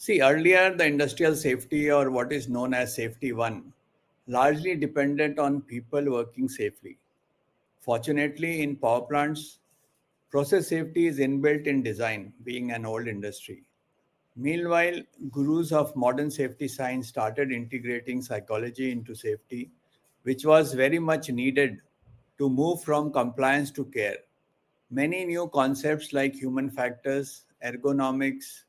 See, earlier the industrial safety, or what is known as safety one, largely dependent on people working safely. Fortunately, in power plants, process safety is inbuilt in design, being an old industry. Meanwhile, gurus of modern safety science started integrating psychology into safety, which was very much needed to move from compliance to care. Many new concepts like human factors, ergonomics,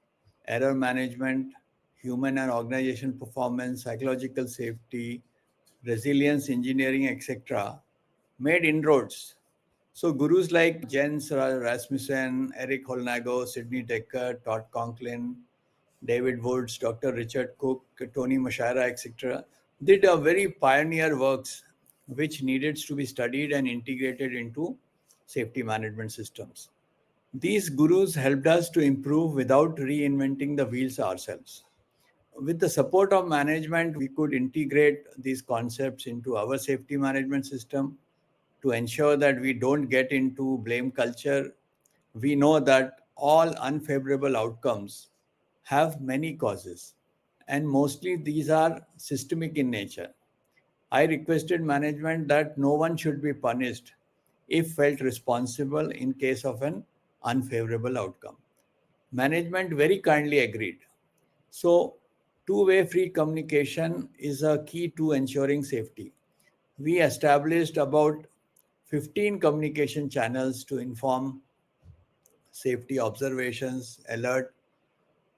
error management, human and organization performance, psychological safety, resilience engineering, etc., made inroads. So, gurus like Jens Rasmussen, Eric Holnago, Sidney Dekker, Todd Conklin, David Woods, Dr. Richard Cook, Tony Mashara, etc., did a very pioneer works which needed to be studied and integrated into safety management systems. These gurus helped us to improve without reinventing the wheels ourselves. With the support of management, we could integrate these concepts into our safety management system to ensure that we don't get into blame culture. We know that all unfavorable outcomes have many causes, and mostly these are systemic in nature. I requested management that no one should be punished if felt responsible in case of an unfavorable outcome. Management very kindly agreed. So, two-way free communication is a key to ensuring safety. We established about 15 communication channels to inform safety observations, alert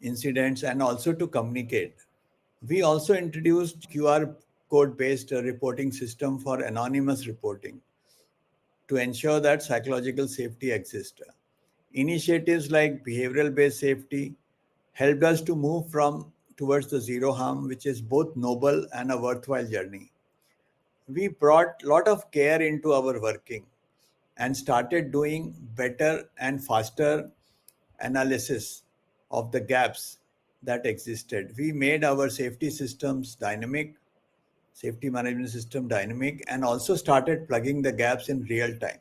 incidents, and also to communicate. We also introduced QR code based reporting system for anonymous reporting to ensure that psychological safety exists. Initiatives like behavioral based safety helped us to move from towards the zero harm, which is both noble and a worthwhile journey. We brought a lot of care into our working and started doing better and faster analysis of the gaps that existed. We made our safety systems dynamic, safety management system dynamic, and also started plugging the gaps in real time.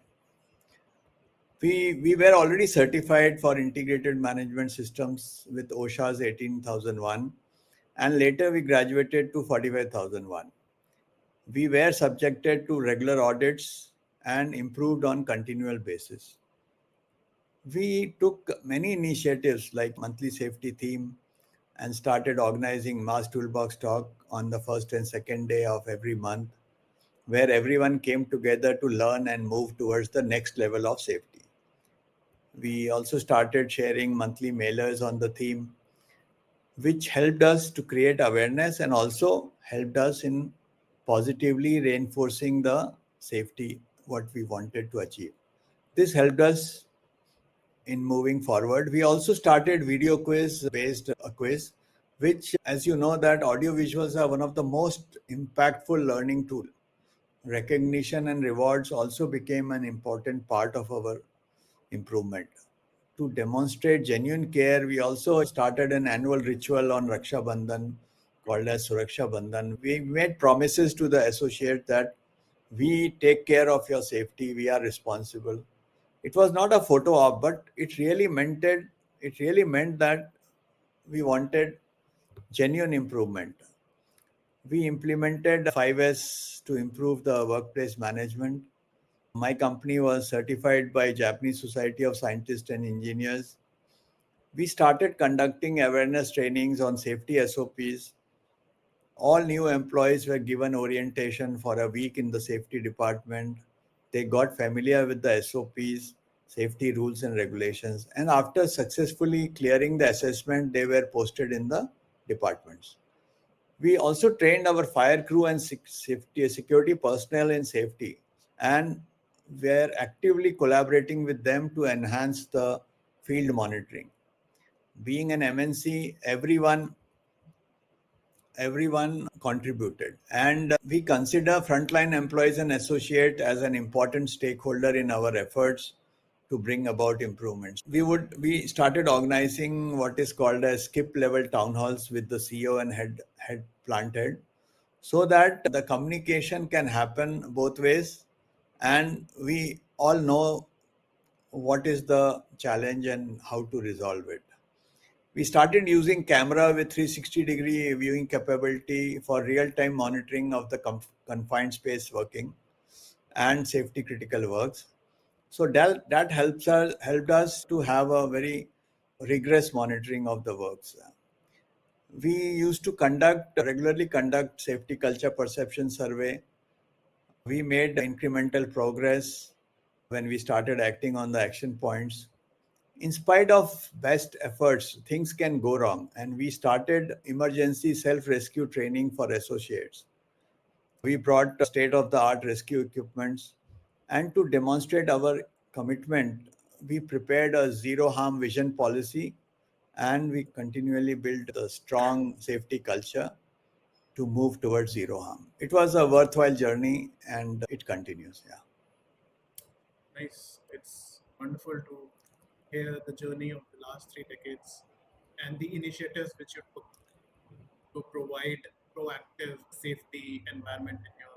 We were already certified for integrated management systems with OSHA's 18001, and later we graduated to 45001. We were subjected to regular audits and improved on continual basis. We took many initiatives like monthly safety theme and started organizing mass toolbox talk on the first and second day of every month, where everyone came together to learn and move towards the next level of safety. We also started sharing monthly mailers on the theme, which helped us to create awareness and also helped us in positively reinforcing the safety what we wanted to achieve. This helped us in moving forward. We also started video quiz based a quiz, which, as you know, that audio visuals are one of the most impactful learning tool. Recognition and rewards also became an important part of our improvement. To demonstrate genuine care, we also started an annual ritual on Raksha Bandhan called as Suraksha Bandhan. We made promises to the associate that we take care of your safety, we are responsible. It was not a photo op, but it really meant that we wanted genuine improvement. We implemented 5S to improve the workplace management. My company was certified by Japanese Society of Scientists and Engineers. We started conducting awareness trainings on safety SOPs. All new employees were given orientation for a week in the safety department. They got familiar with the SOPs, safety rules and regulations, and after successfully clearing the assessment, they were posted in the departments. We also trained our fire crew and security personnel in safety, and were actively collaborating with them to enhance the field monitoring. Being an MNC, everyone contributed, and we consider frontline employees and associate as an important stakeholder in our efforts to bring about improvements. We started organizing what is called as skip level town halls with the CEO and head plant head, so that the communication can happen both ways and we all know what is the challenge and how to resolve it. We started using camera with 360-degree viewing capability for real-time monitoring of the confined space working and safety critical works. So that helped us to have a very rigorous monitoring of the works. We used to regularly conduct safety culture perception survey. We made incremental progress when we started acting on the action points. In spite of best efforts, things can go wrong, and we started emergency self-rescue training for associates. We brought state-of-the-art rescue equipments, and to demonstrate our commitment, we prepared a zero harm vision policy, and we continually built a strong safety culture to move towards zero harm. It was a worthwhile journey, and it continues. Yeah. Nice. It's wonderful to hear the journey of the last 3 decades and the initiatives which you took to provide proactive safety environment in your.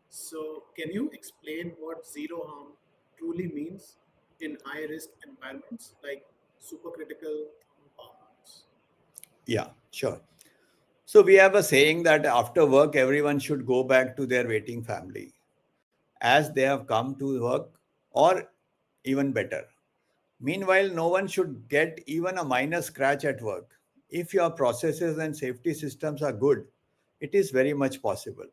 So, can you explain what zero harm truly means in high risk environments like supercritical power plants? Yeah, sure. So we have a saying that after work, everyone should go back to their waiting family as they have come to work, or even better. Meanwhile, no one should get even a minor scratch at work. If your processes and safety systems are good, it is very much possible.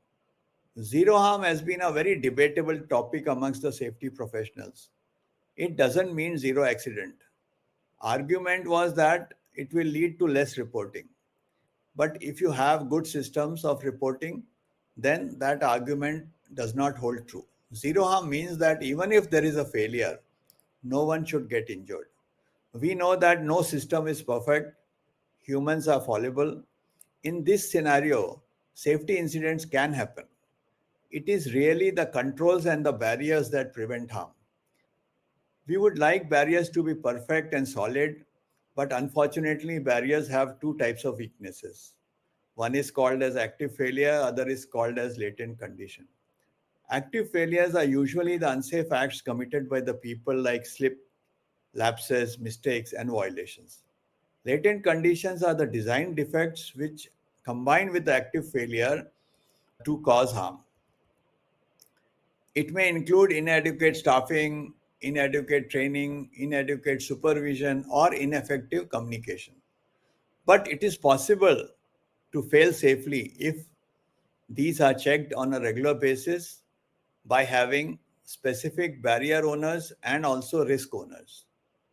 Zero harm has been a very debatable topic amongst the safety professionals. It doesn't mean zero accident. Argument was that it will lead to less reporting. But if you have good systems of reporting, then that argument does not hold true. Zero harm means that even if there is a failure, no one should get injured. We know that no system is perfect, humans are fallible. In this scenario, safety incidents can happen. It is really the controls and the barriers that prevent harm. We would like barriers to be perfect and solid, but unfortunately, barriers have two types of weaknesses. One is called as active failure, other is called as latent condition. Active failures are usually the unsafe acts committed by the people, like slip, lapses, mistakes, and violations. Latent conditions are the design defects which combine with the active failure to cause harm. It may include inadequate staffing, inadequate training, inadequate supervision, or ineffective communication. But it is possible to fail safely if these are checked on a regular basis by having specific barrier owners and also risk owners.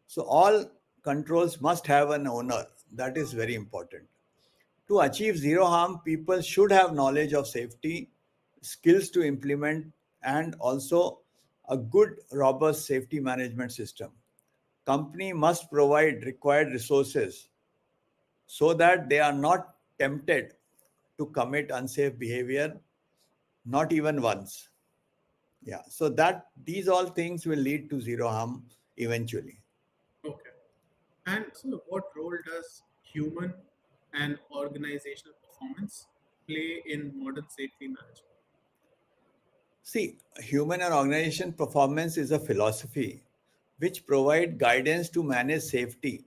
So, all controls must have an owner. That is very important. To achieve zero harm, people should have knowledge of safety, skills to implement, and also a good, robust safety management system. Company must provide required resources so that they are not tempted to commit unsafe behavior, not even once. Yeah, so that these all things will lead to zero harm eventually. Okay. And so, what role does human and organizational performance play in modern safety management? See, human and organization performance is a philosophy which provide guidance to manage safety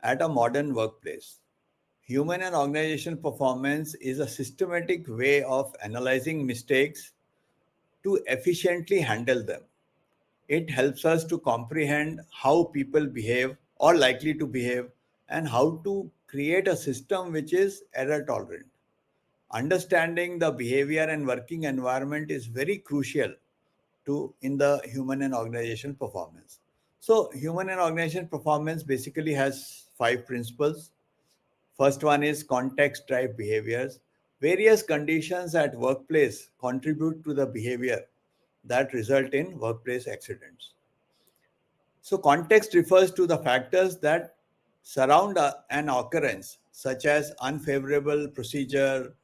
at a modern workplace. Human and organization performance is a systematic way of analyzing mistakes to efficiently handle them. It helps us to comprehend how people behave or likely to behave, and how to create a system which is error tolerant. Understanding the behavior and working environment is very crucial to in the human and organization performance. So human and organization performance basically has five principles. First one is context drive behaviors. Various conditions at workplace contribute to the behavior that result in workplace accidents. So context refers to the factors that surround an occurrence, such as unfavorable procedure,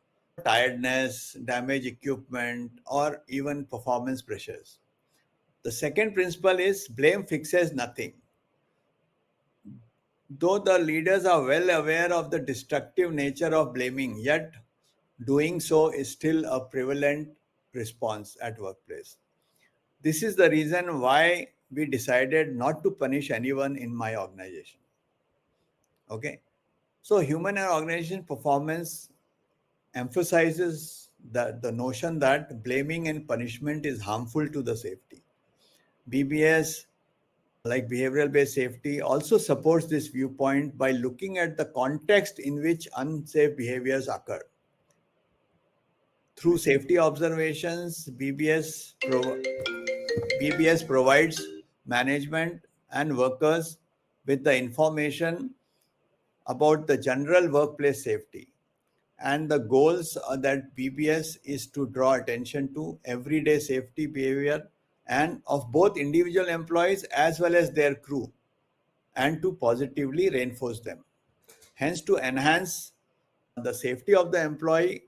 tiredness, damaged equipment, or even performance pressures. The second principle is blame fixes nothing. Though the leaders are well aware of the destructive nature of blaming, yet doing so is still a prevalent response at workplace. This is the reason why we decided not to punish anyone in my organization. Okay. So human and organization performance emphasizes the notion that blaming and punishment is harmful to the safety. BBS, like behavioral based safety, also supports this viewpoint by looking at the context in which unsafe behaviors occur. Through safety observations, BBS provides management and workers with the information about the general workplace safety. And the goals are that BBS is to draw attention to everyday safety behavior and of both individual employees as well as their crew, and to positively reinforce them. Hence, to enhance the safety of the employee,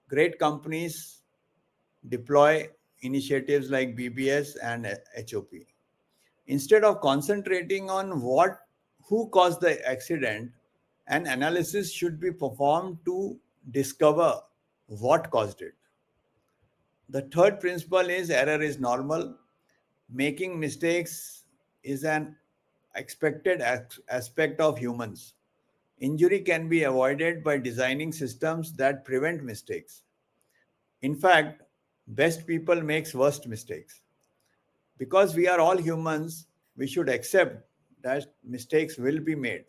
great companies deploy initiatives like BBS and HOP. Instead of concentrating on who caused the accident, an analysis should be performed to discover what caused it. The third principle is error is normal. Making mistakes is an expected aspect of humans. Injury can be avoided by designing systems that prevent mistakes. In fact, best people makes worst mistakes. Because we are all humans, we should accept that mistakes will be made.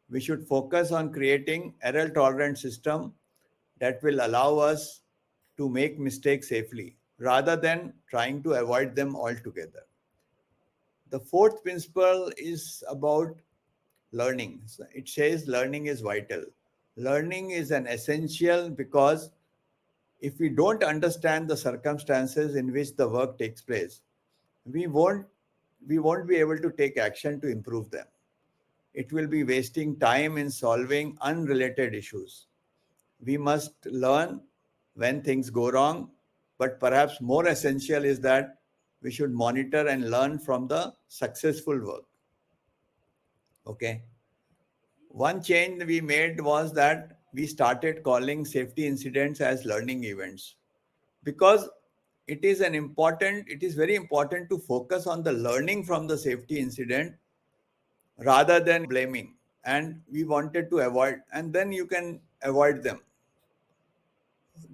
We should focus on creating error tolerant system that will allow us to make mistakes safely rather than trying to avoid them altogether. The fourth principle is about learning. So it says learning is vital. Learning is an essential because if we don't understand the circumstances in which the work takes place, we won't we won't be able to take action to improve them. It will be wasting time in solving unrelated issues. We must learn when things go wrong, but perhaps more essential is that we should monitor and learn from the successful work. Okay. One change we made was that we started calling safety incidents as learning events because it is very important to focus on the learning from the safety incident rather than blaming. And we wanted to avoid, and then you can avoid them.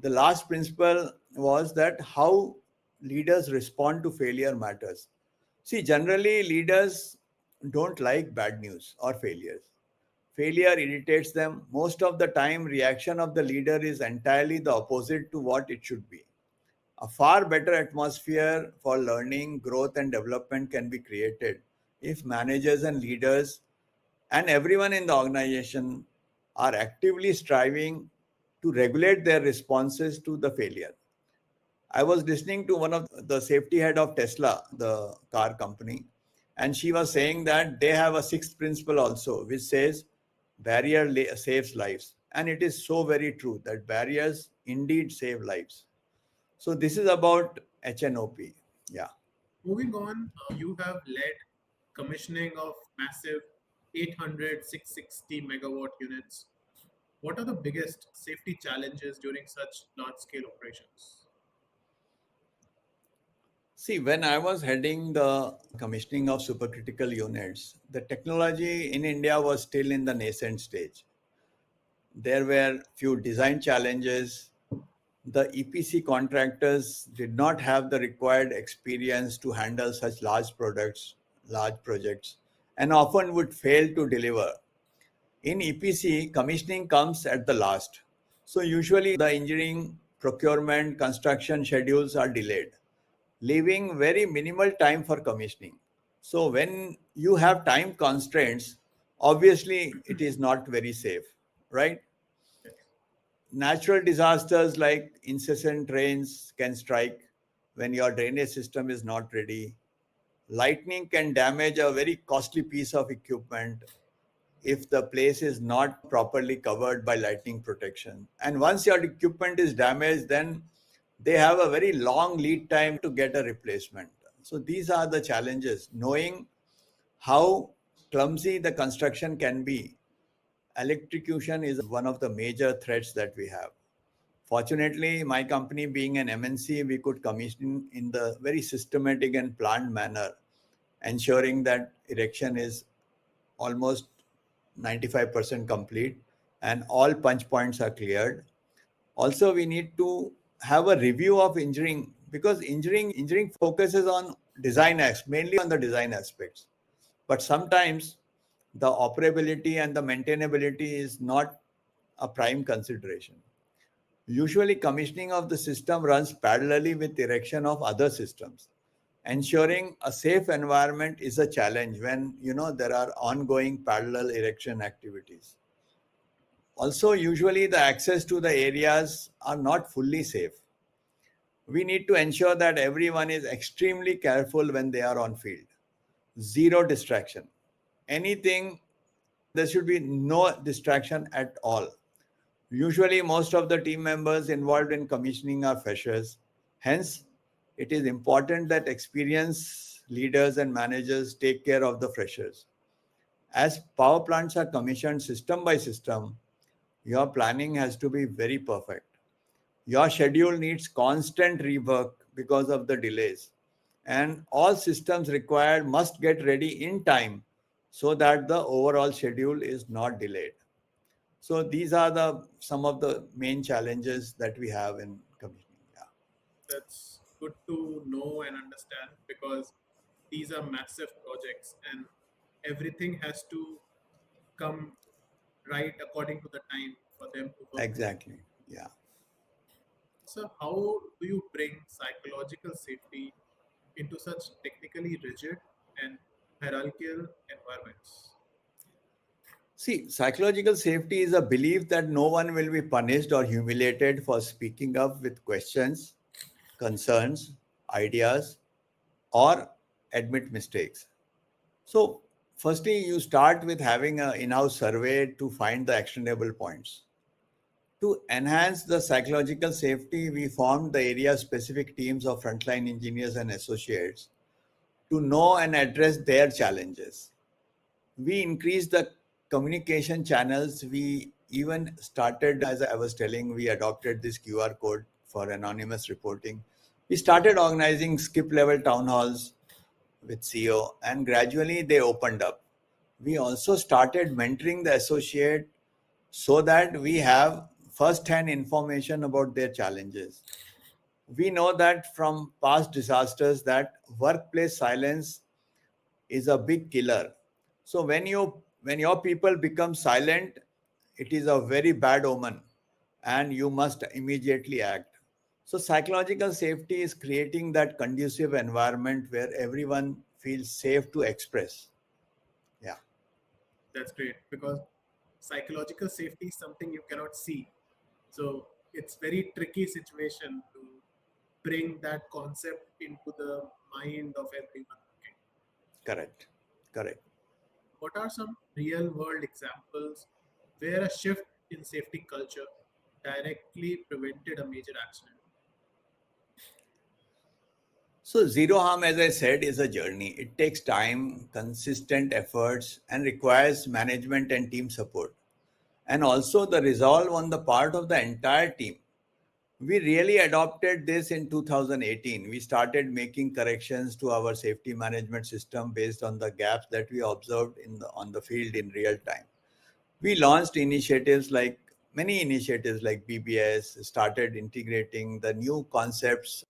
The last principle was that how leaders respond to failure matters. See, generally, leaders don't like bad news or failures. Failure irritates them. Most of the time, reaction of the leader is entirely the opposite to what it should be. A far better atmosphere for learning, growth, and development can be created if managers and leaders and everyone in the organization are actively striving to regulate their responses to the failure. I was listening to one of the safety head of Tesla, the car company, and she was saying that they have a sixth principle also, which says saves lives. And it is so very true that barriers indeed save lives. So this is about HNOP. Yeah. Moving on, you have led commissioning of massive 800, 660 megawatt units. What are the biggest safety challenges during such large scale operations? See, when I was heading the commissioning of supercritical units, the technology in India was still in the nascent stage. There were few design challenges. The EPC contractors did not have the required experience to handle such large projects, and often would fail to deliver. In EPC, commissioning comes at the last. So usually the engineering, procurement, construction schedules are delayed, leaving very minimal time for commissioning. So when you have time constraints, obviously it is not very safe, right? Yes. Natural disasters like incessant rains can strike when your drainage system is not ready. Lightning can damage a very costly piece of equipment if the place is not properly covered by lightning protection. And once your equipment is damaged, then they have a very long lead time to get a replacement. So these are the challenges. Knowing how clumsy the construction can be, electrocution is one of the major threats that we have. Fortunately, my company being an MNC, we could commission in the very systematic and planned manner, ensuring that erection is almost 95% complete and all punch points are cleared. Also, we need to have a review of engineering, because engineering focuses on mainly on the design aspects. But sometimes the operability and the maintainability is not a prime consideration. Usually, commissioning of the system runs parallelly with erection of other systems. Ensuring a safe environment is a challenge when there are ongoing parallel erection activities. Also, usually the access to the areas are not fully safe. We need to ensure that everyone is extremely careful when they are on field. Zero distraction. Anything, there should be no distraction at all. Usually, most of the team members involved in commissioning are freshers. Hence, it is important that experienced leaders and managers take care of the freshers. As power plants are commissioned system by system, your planning has to be very perfect. Your schedule needs constant rework because of the delays. And all systems required must get ready in time so that the overall schedule is not delayed. So these are the some of the main challenges that we have in commissioning. Yeah. That's good to know and understand, because these are massive projects and everything has to come right according to the time for them to work. Exactly. Yeah. So, how do you bring psychological safety into such technically rigid and hierarchical environments? See, psychological safety is a belief that no one will be punished or humiliated for speaking up with questions, concerns, ideas, or admit mistakes. So, firstly, you start with having an in house survey to find the actionable points. To enhance the psychological safety, we formed the area specific teams of frontline engineers and associates to know and address their challenges. We increased the communication channels. We even started, as I was telling, we adopted this QR code for anonymous reporting. We started organizing skip level town halls with CEO, and gradually they opened up. We also started mentoring the associate so that we have first hand information about their challenges. We know that from past disasters that workplace silence is a big killer. So when your people become silent, it is a very bad omen and you must immediately act. So psychological safety is creating that conducive environment where everyone feels safe to express. Yeah, That's great, because psychological safety is something you cannot see. So, it's very tricky situation to bring that concept into the mind of everyone. Okay. correct. Correct. What are some real world examples where a shift in safety culture directly prevented a major accident? So zero harm, as I said, is a journey. It takes time, consistent efforts, and requires management and team support. And also the resolve on the part of the entire team. We really adopted this in 2018. We started making corrections to our safety management system based on the gaps that we observed on the field in real time. We launched many initiatives like BBS, started integrating the new concepts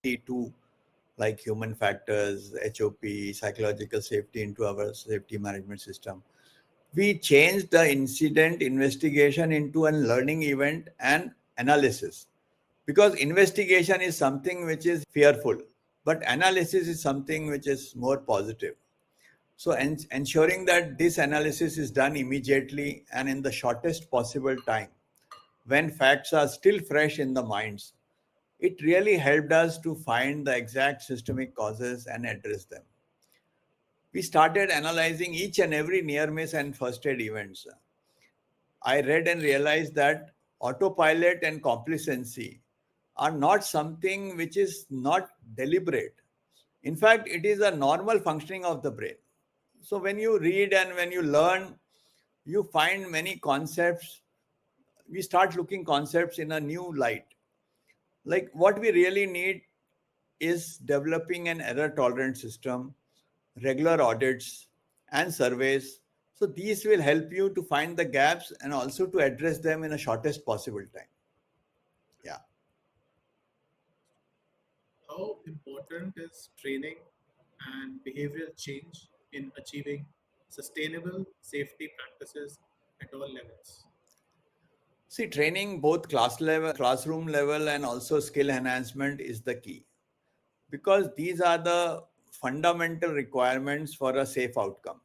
to like human factors, HOP, psychological safety into our safety management system. We changed the incident investigation into a learning event and analysis, because investigation is something which is fearful, but analysis is something which is more positive. So ensuring that this analysis is done immediately and in the shortest possible time when facts are still fresh in the minds, it really helped us to find the exact systemic causes and address them. We started analyzing each and every near miss and first aid events. I read and realized that autopilot and complacency are not something which is not deliberate. In fact, it is a normal functioning of the brain. So when you read and when you learn, you find many concepts. We start looking concepts in a new light. Like what we really need is developing an error tolerant system, regular audits and surveys. So these will help you to find the gaps and also to address them in a shortest possible time. Yeah. How important is training and behavioral change in achieving sustainable safety practices at all levels? See, training both classroom level and also skill enhancement is the key, because these are the fundamental requirements for a safe outcome.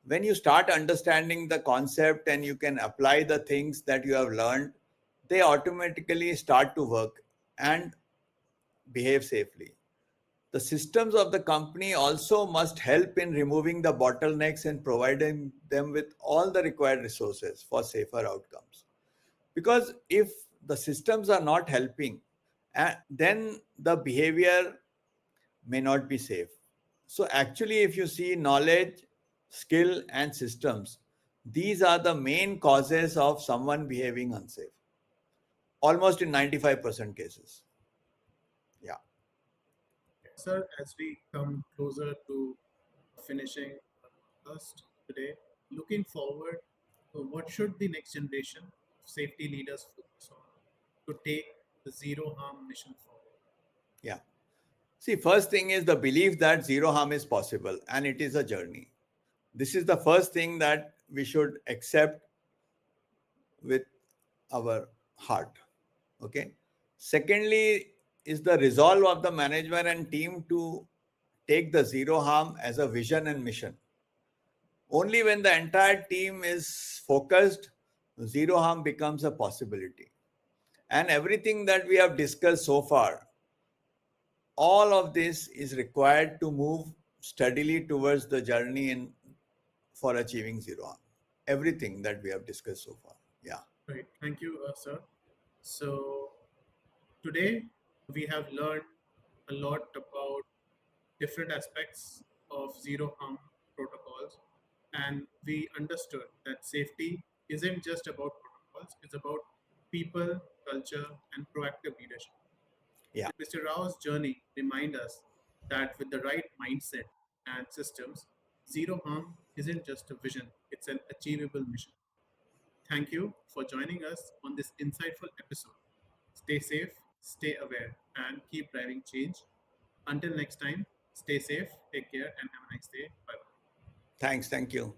When you start understanding the concept and you can apply the things that you have learned, they automatically start to work and behave safely. The systems of the company also must help in removing the bottlenecks and providing them with all the required resources for safer outcomes. Because if the systems are not helping, then the behavior may not be safe. So, actually, if you see knowledge, skill, and systems, these are the main causes of someone behaving unsafe, almost in 95% cases. Yeah. Sir, as we come closer to finishing first today, looking forward, what should the next generation of safety leaders focus on to take the zero harm mission forward? Yeah. See, first thing is the belief that zero harm is possible and it is a journey. This is the first thing that we should accept with our heart. Okay. Secondly, is the resolve of the management and team to take the zero harm as a vision and mission. Only when the entire team is focused, zero harm becomes a possibility. And everything that we have discussed so far, all of this is required to move steadily towards the journey in for achieving zero harm. Everything that we have discussed so far. Yeah. Right. Thank you, sir. So today we have learned a lot about different aspects of zero harm protocols, and we understood that safety isn't just about protocols, it's about people, culture, and proactive leadership. Yeah. Mr. Rao's journey reminds us that with the right mindset and systems, zero harm isn't just a vision, it's an achievable mission. Thank you for joining us on this insightful episode. Stay safe, stay aware, and keep driving change. Until next time, stay safe, take care, and have a nice day. Bye bye. Thanks. Thank you.